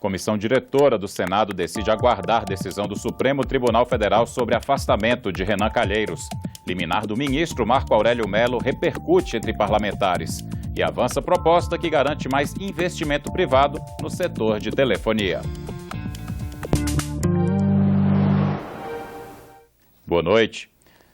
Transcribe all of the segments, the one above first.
comissão diretora do Senado decide aguardar decisão do Supremo Tribunal Federal sobre afastamento de Renan Calheiros. Liminar do ministro Marco Aurélio Mello repercute entre parlamentares e avança proposta que garante mais investimento privado no setor de telefonia. Boa noite.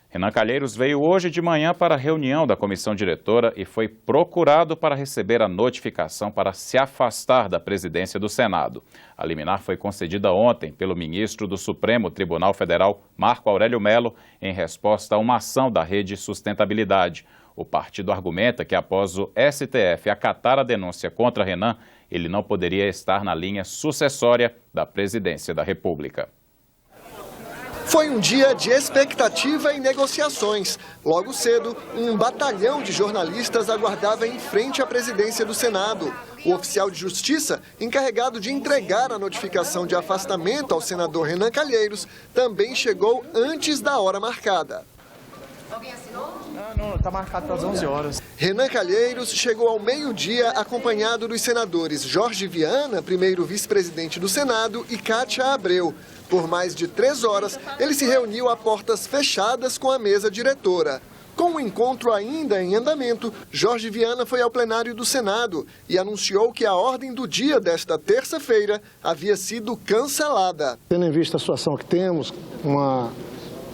Renan Calheiros veio hoje de manhã para a reunião da comissão diretora e foi procurado para receber a notificação para se afastar da presidência do Senado. A liminar foi concedida ontem pelo ministro do Supremo Tribunal Federal, Marco Aurélio Mello, em resposta a uma ação da Rede Sustentabilidade. O partido argumenta que após o STF acatar a denúncia contra Renan, ele não poderia estar na linha sucessória da presidência da República. Foi um dia de expectativa e negociações. Logo cedo, um batalhão de jornalistas aguardava em frente à presidência do Senado. O oficial de justiça, encarregado de entregar a notificação de afastamento ao senador Renan Calheiros, também chegou antes da hora marcada. Alguém assinou? Não, está marcado para as 11 horas. Renan Calheiros chegou ao meio-dia acompanhado dos senadores Jorge Viana, primeiro vice-presidente do Senado, e Cátia Abreu. Por mais de 3 horas, ele se reuniu a portas fechadas com a mesa diretora. Com o encontro ainda em andamento, Jorge Viana foi ao plenário do Senado e anunciou que a ordem do dia desta terça-feira havia sido cancelada. Tendo em vista a situação que temos, uma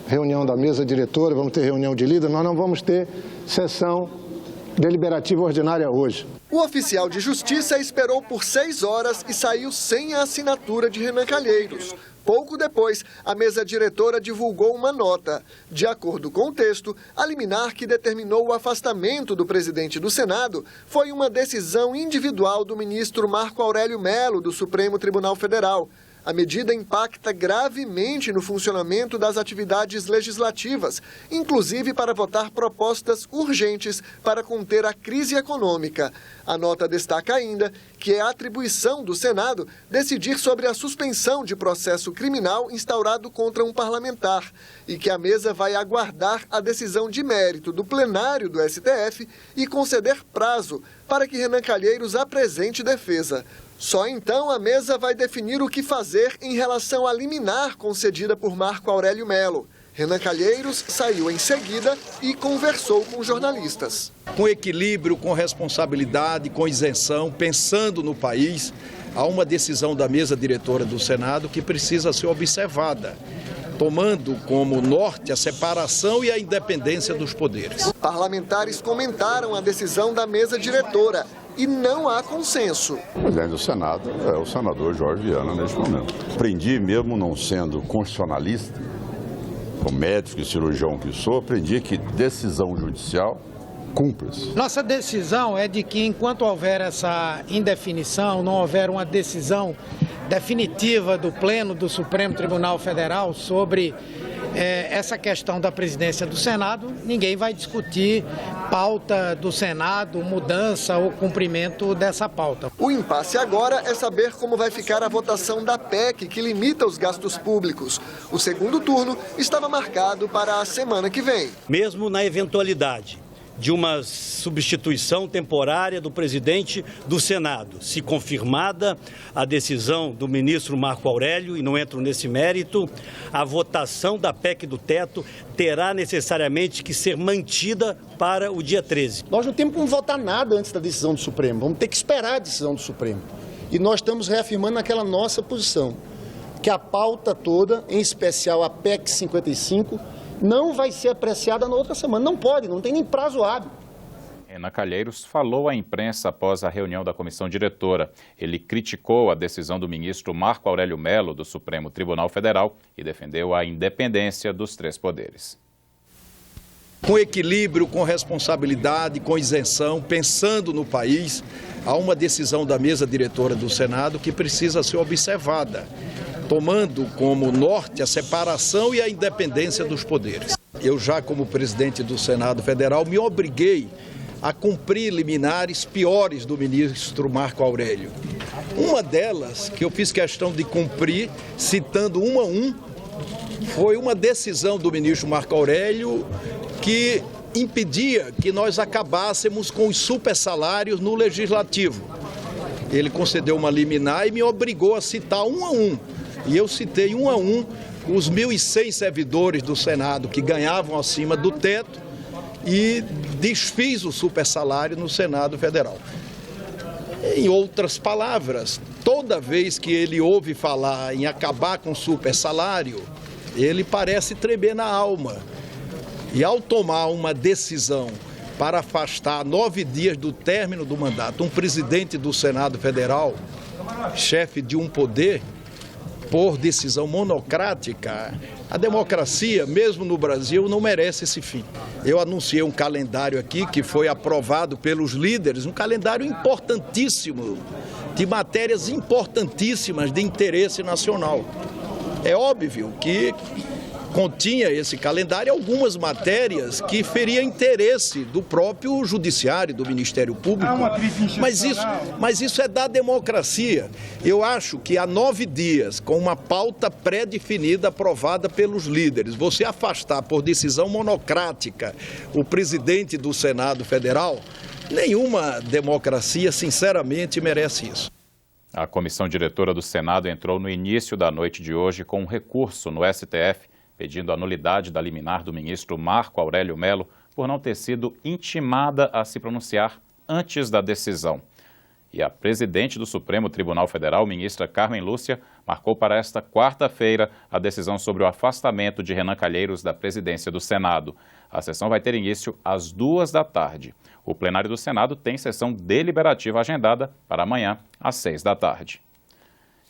reunião da mesa diretora, vamos ter reunião de líder, nós não vamos ter sessão deliberativa ordinária hoje. O oficial de justiça esperou por 6 horas e saiu sem a assinatura de Renan Calheiros. Pouco depois, a mesa diretora divulgou uma nota. De acordo com o texto, a liminar que determinou o afastamento do presidente do Senado foi uma decisão individual do ministro Marco Aurélio Mello, do Supremo Tribunal Federal. A medida impacta gravemente no funcionamento das atividades legislativas, inclusive para votar propostas urgentes para conter a crise econômica. A nota destaca ainda que é a atribuição do Senado decidir sobre a suspensão de processo criminal instaurado contra um parlamentar e que a mesa vai aguardar a decisão de mérito do plenário do STF e conceder prazo para que Renan Calheiros apresente defesa. Só então a mesa vai definir o que fazer em relação à liminar concedida por Marco Aurélio Mello. Renan Calheiros saiu em seguida e conversou com jornalistas. Com equilíbrio, com responsabilidade, com isenção, pensando no país, há uma decisão da mesa diretora do Senado que precisa ser observada, tomando como norte a separação e a independência dos poderes. Parlamentares comentaram a decisão da mesa diretora e não há consenso. O presidente do Senado é o senador Jorge Viana neste momento. Aprendi, mesmo não sendo constitucionalista, como médico e cirurgião que sou, aprendi que decisão judicial cumpre-se. Nossa decisão é de que enquanto houver essa indefinição, não houver uma decisão definitiva do Pleno do Supremo Tribunal Federal sobre essa questão da presidência do Senado, ninguém vai discutir pauta do Senado, mudança ou cumprimento dessa pauta. O impasse agora é saber como vai ficar a votação da PEC, que limita os gastos públicos. O segundo turno estava marcado para a semana que vem. Mesmo na eventualidade de uma substituição temporária do presidente do Senado, se confirmada a decisão do ministro Marco Aurélio, e não entro nesse mérito, a votação da PEC do teto terá necessariamente que ser mantida para o dia 13. Nós não temos como votar nada antes da decisão do Supremo, vamos ter que esperar a decisão do Supremo. E nós estamos reafirmando aquela nossa posição, que a pauta toda, em especial a PEC 55, não vai ser apreciada na outra semana. Não pode, não tem nem prazo hábil. Renan Calheiros falou à imprensa após a reunião da comissão diretora. Ele criticou a decisão do ministro Marco Aurélio Mello, do Supremo Tribunal Federal, e defendeu a independência dos 3 poderes. Com equilíbrio, com responsabilidade, com isenção, pensando no país, há uma decisão da mesa diretora do Senado que precisa ser observada, tomando como norte a separação e a independência dos poderes. Eu já, como presidente do Senado Federal, me obriguei a cumprir liminares piores do ministro Marco Aurélio. Uma delas, que eu fiz questão de cumprir, citando um a um, foi uma decisão do ministro Marco Aurélio que impedia que nós acabássemos com os supersalários no Legislativo. Ele concedeu uma liminar e me obrigou a citar um a um. E eu citei um a um os 1.100 servidores do Senado que ganhavam acima do teto e desfiz o supersalário no Senado Federal. Em outras palavras, toda vez que ele ouve falar em acabar com o supersalário, ele parece tremer na alma. E ao tomar uma decisão para afastar 9 dias do término do mandato um presidente do Senado Federal, chefe de um poder, por decisão monocrática, a democracia, mesmo no Brasil, não merece esse fim. Eu anunciei um calendário aqui que foi aprovado pelos líderes, um calendário importantíssimo, de matérias importantíssimas de interesse nacional. É óbvio que continha esse calendário algumas matérias que feria interesse do próprio judiciário, do Ministério Público, mas isso é da democracia. Eu acho que há 9 dias, com uma pauta pré-definida aprovada pelos líderes, você afastar por decisão monocrática o presidente do Senado Federal, nenhuma democracia, sinceramente, merece isso. A comissão diretora do Senado entrou no início da noite de hoje com um recurso no STF, pedindo a nulidade da liminar do ministro Marco Aurélio Mello por não ter sido intimada a se pronunciar antes da decisão. E a presidente do Supremo Tribunal Federal, ministra Carmen Lúcia, marcou para esta quarta-feira a decisão sobre o afastamento de Renan Calheiros da presidência do Senado. A sessão vai ter início às 2 da tarde. O plenário do Senado tem sessão deliberativa agendada para amanhã, às 6 da tarde.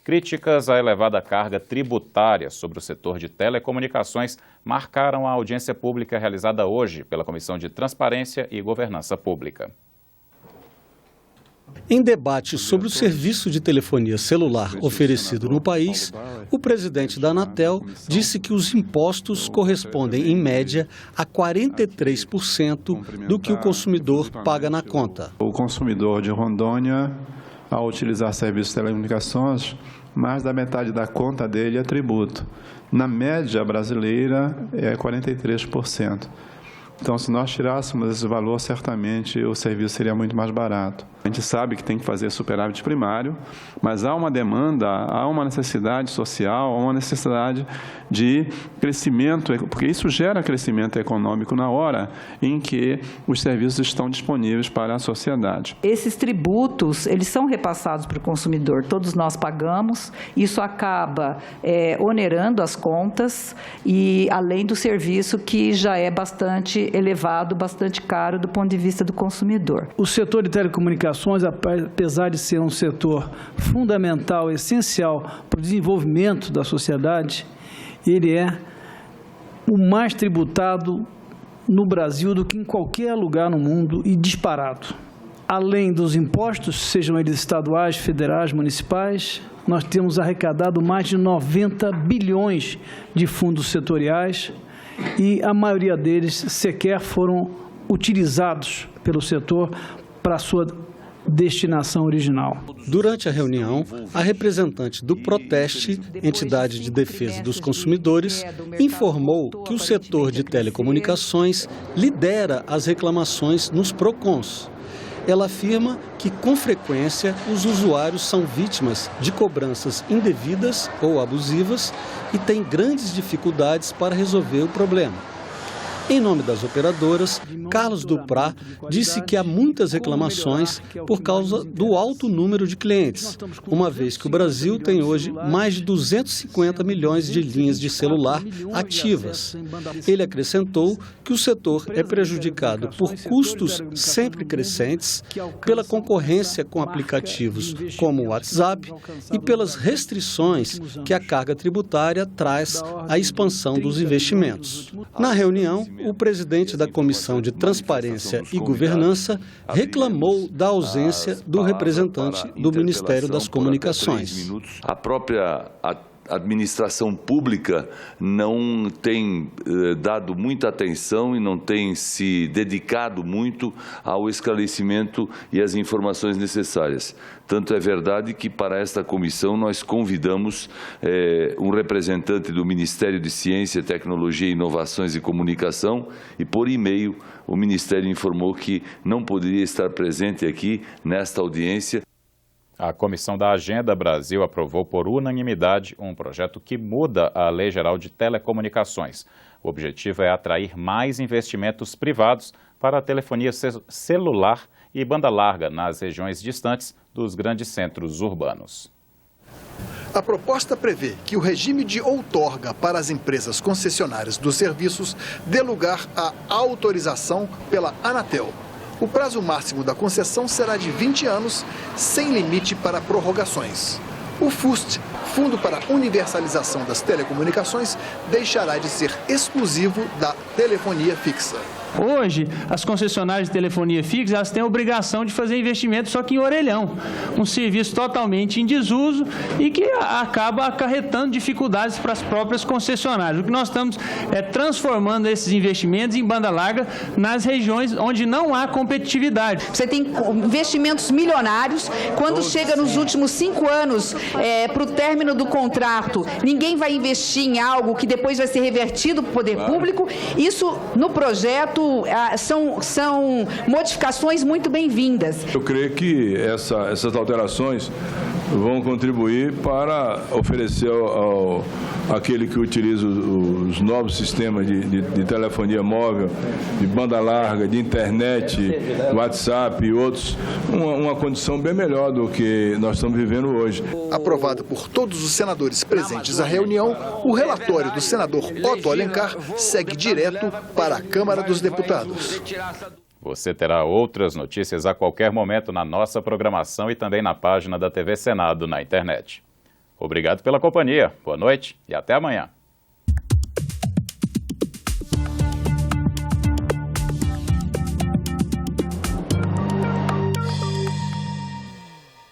Críticas à elevada carga tributária sobre o setor de telecomunicações marcaram a audiência pública realizada hoje pela Comissão de Transparência e Governança Pública. Em debate sobre o serviço de telefonia celular oferecido no país, o presidente da Anatel disse que os impostos correspondem, em média, a 43% do que o consumidor paga na conta. O consumidor de Rondônia, ao utilizar serviços de telecomunicações, mais da metade da conta dele é tributo. Na média brasileira, é 43%. Então, se nós tirássemos esse valor, certamente o serviço seria muito mais barato. A gente sabe que tem que fazer superávit primário, mas há uma demanda, há uma necessidade social, há uma necessidade de crescimento, porque isso gera crescimento econômico na hora em que os serviços estão disponíveis para a sociedade. Esses tributos, eles são repassados para o consumidor, todos nós pagamos, isso acaba onerando as contas e além do serviço que já é bastante elevado, bastante caro do ponto de vista do consumidor. O setor de telecomunicações, apesar de ser um setor fundamental, essencial para o desenvolvimento da sociedade, ele é o mais tributado no Brasil do que em qualquer lugar no mundo e disparado. Além dos impostos, sejam eles estaduais, federais, municipais, nós temos arrecadado mais de 90 bilhões de fundos setoriais e a maioria deles sequer foram utilizados pelo setor para a sua destinação original. Durante a reunião, a representante do Proteste, entidade de defesa dos consumidores, informou que o setor de telecomunicações lidera as reclamações nos PROCONs. Ela afirma que, com frequência, os usuários são vítimas de cobranças indevidas ou abusivas e têm grandes dificuldades para resolver o problema. Em nome das operadoras, Carlos Duprá disse que há muitas reclamações por causa do alto número de clientes, uma vez que o Brasil tem hoje mais de 250 milhões de linhas de celular ativas. Ele acrescentou que o setor é prejudicado por custos sempre crescentes, pela concorrência com aplicativos como o WhatsApp e pelas restrições que a carga tributária traz à expansão dos investimentos. Na reunião, o presidente da Comissão de Transparência e Governança reclamou da ausência do representante do Ministério das Comunicações. A própria administração pública não tem dado muita atenção e não tem se dedicado muito ao esclarecimento e às informações necessárias. Tanto é verdade que para esta comissão nós convidamos um representante do Ministério de Ciência, Tecnologia, Inovações e Comunicação e por e-mail o Ministério informou que não poderia estar presente aqui nesta audiência. A Comissão da Agenda Brasil aprovou por unanimidade um projeto que muda a Lei Geral de Telecomunicações. O objetivo é atrair mais investimentos privados para a telefonia celular e banda larga nas regiões distantes dos grandes centros urbanos. A proposta prevê que o regime de outorga para as empresas concessionárias dos serviços dê lugar à autorização pela Anatel. O prazo máximo da concessão será de 20 anos, sem limite para prorrogações. O FUST, Fundo para a Universalização das Telecomunicações, deixará de ser exclusivo da telefonia fixa. Hoje, as concessionárias de telefonia fixa, elas têm a obrigação de fazer investimento só que em orelhão, um serviço totalmente em desuso e que acaba acarretando dificuldades para as próprias concessionárias. O que nós estamos transformando esses investimentos em banda larga nas regiões onde não há competitividade. Você tem investimentos milionários, quando chega nos últimos 5 anos para o término do contrato, ninguém vai investir em algo que depois vai ser revertido para o poder público. Isso, no projeto, são modificações muito bem-vindas. Eu creio que essas alterações vão contribuir para oferecer àquele que utiliza os novos sistemas de telefonia móvel, de banda larga, de internet, WhatsApp e outros, uma condição bem melhor do que nós estamos vivendo hoje. Aprovado por todos os senadores presentes à reunião, o relatório do senador Otto Alencar segue direto para a Câmara dos Deputados. Você terá outras notícias a qualquer momento na nossa programação e também na página da TV Senado na internet. Obrigado pela companhia, boa noite e até amanhã.